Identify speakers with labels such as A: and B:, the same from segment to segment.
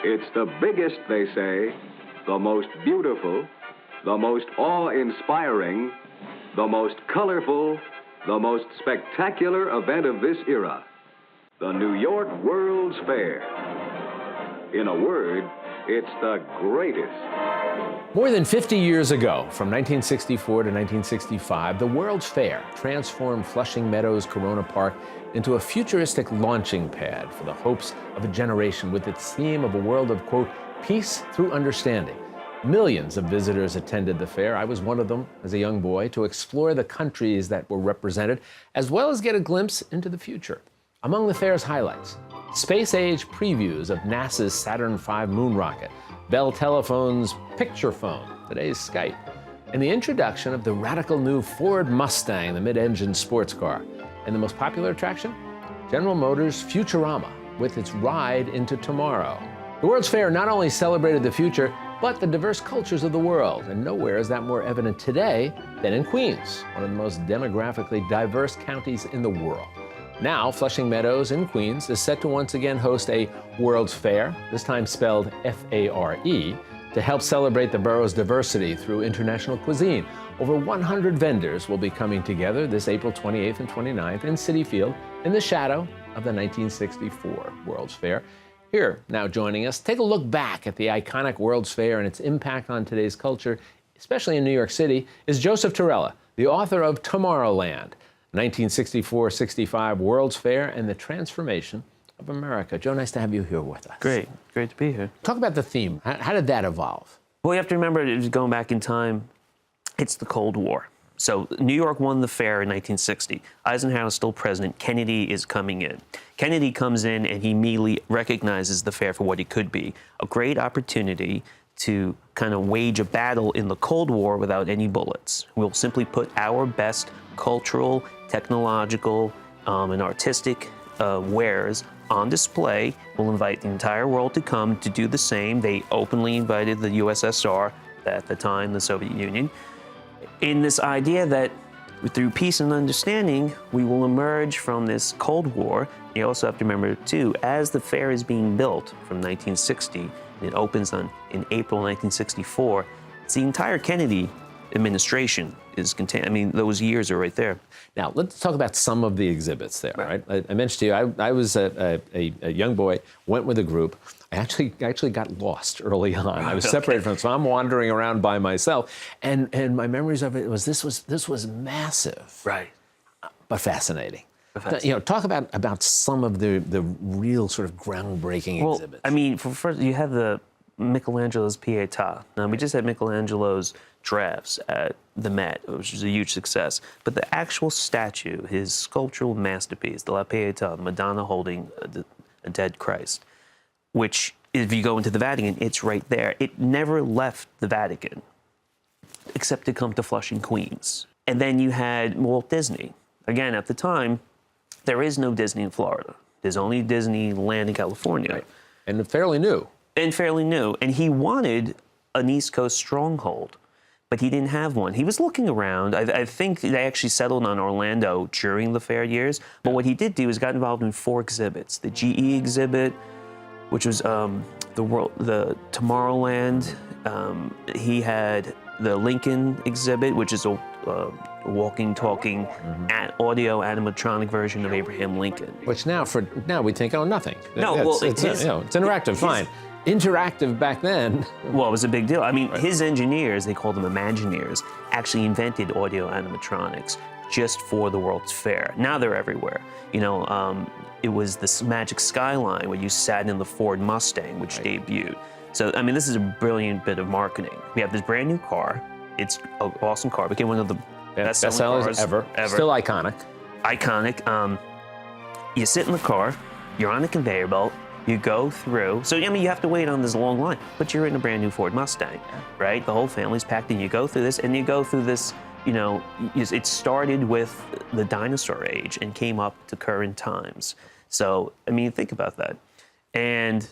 A: It's the biggest, they say, the most beautiful, the most awe-inspiring, the most colorful, the most spectacular event of this era, the New York World's Fair. In a word, it's the greatest.
B: More than 50 years ago, from 1964 to 1965, the World's Fair transformed Flushing Meadows Corona Park into a futuristic launching pad for the hopes of a generation with its theme of a world of, quote, peace through understanding. Millions of visitors attended the fair. I was one of them as a young boy to explore the countries that were represented, as well as get a glimpse into the future. Among the fair's highlights, space-age previews of NASA's Saturn V moon rocket, Bell Telephone's picture phone, today's Skype, and the introduction of the radical new Ford Mustang, the mid-engine sports car. And the most popular attraction? General Motors' Futurama, with its ride into tomorrow. The World's Fair not only celebrated the future, but the diverse cultures of the world, and nowhere is that more evident today than in Queens, one of the most demographically diverse counties in the world. Now, Flushing Meadows in Queens is set to once again host a World's Fair, this time spelled F-A-R-E, to help celebrate the borough's diversity through international cuisine. Over 100 vendors will be coming together this April 28th and 29th in Citi Field in the shadow of the 1964 World's Fair. Here, now joining us, take a look back at the iconic World's Fair and its impact on today's culture, especially in New York City, is Joseph Torella, the author of Tomorrowland, 1964-65 World's Fair and the Transformation of America. Joe, nice to have you here with us.
C: Great to be here.
B: Talk about the theme. How did that evolve?
C: Well, you have to remember, going back in time, it's the Cold War. So New York won the fair in 1960. Eisenhower is still president. Kennedy is coming in. Kennedy comes in and he immediately recognizes the fair for what it could be. A great opportunity to kind of wage a battle in the Cold War without any bullets. We'll simply put our best cultural, technological, and artistic wares on display. We'll invite the entire world to come to do the same. They openly invited the USSR, at the time the Soviet Union, in this idea that through peace and understanding, we will emerge from this Cold War. You also have to remember, too, as the fair is being built from 1960, and it opens in April 1964, it's the entire Kennedy administration is contained. I mean, those years are right there.
B: Now, let's talk about some of the exhibits there, right? I mentioned to you, I was a young boy, went with a group. I actually got lost early on. I was separated from it, so I'm wandering around by myself. And my memories of it was this was massive.
C: Right.
B: But fascinating. You know, talk about some of the real sort of groundbreaking exhibits.
C: I mean, first, you have the Michelangelo's Pietà. Now, we just had Michelangelo's drafts at the Met, which was a huge success. But the actual statue, his sculptural masterpiece, the La Pietà, Madonna holding a dead Christ, which, if you go into the Vatican, it's right there. It never left the Vatican, except to come to Flushing, Queens. And then you had Walt Disney. Again, at the time, there is no Disney in Florida. There's only Disneyland in California.
B: Right. And fairly new.
C: And he wanted an East Coast stronghold, but he didn't have one. He was looking around. I think they actually settled on Orlando during the fair years. But what he did do is got involved in 4 exhibits. The GE exhibit, which was the Tomorrowland. He had the Lincoln exhibit, which is a walking, talking, audio animatronic version of Abraham Lincoln.
B: Which now we think, oh, nothing.
C: No,
B: it's interactive, fine. Interactive back then.
C: Well, it was a big deal. I mean, his engineers, they called them Imagineers, actually invented audio animatronics just for the World's Fair. Now they're everywhere. You know, it was this Magic Skyline where you sat in the Ford Mustang, which debuted. So, I mean, this is a brilliant bit of marketing. We have this brand new car. It's an awesome car. Became one of the best-selling cars
B: ever. Still iconic.
C: Iconic. You sit in the car. You're on a conveyor belt. You go through. So, I mean, you have to wait on this long line, but you're in a brand new Ford Mustang, right? The whole family's packed in. You go through this, and you go through this, you know, it started with the dinosaur age and came up to current times. So, I mean, think about that. And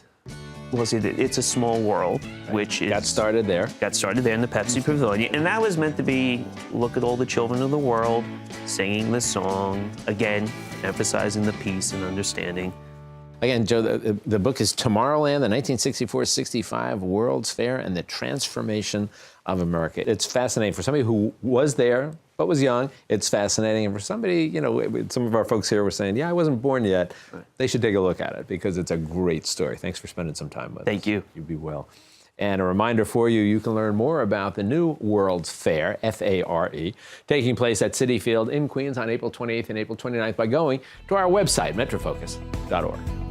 C: we'll see, It's a Small World, which
B: got started there
C: in the Pepsi Pavilion. And that was meant to be, look at all the children of the world singing this song, again, emphasizing the peace and understanding.
B: Again, Joe, the book is Tomorrowland, the 1964-65 World's Fair and the Transformation of America. It's fascinating. For somebody who was there but was young, it's fascinating. And for somebody, you know, some of our folks here were saying, yeah, I wasn't born yet. Right. They should take a look at it because it's a great story. Thanks for spending some time with us.
C: Thank you.
B: You be well. And a reminder for you, you can learn more about the new World's Fair, F-A-R-E, taking place at Citi Field in Queens on April 28th and April 29th by going to our website, metrofocus.org.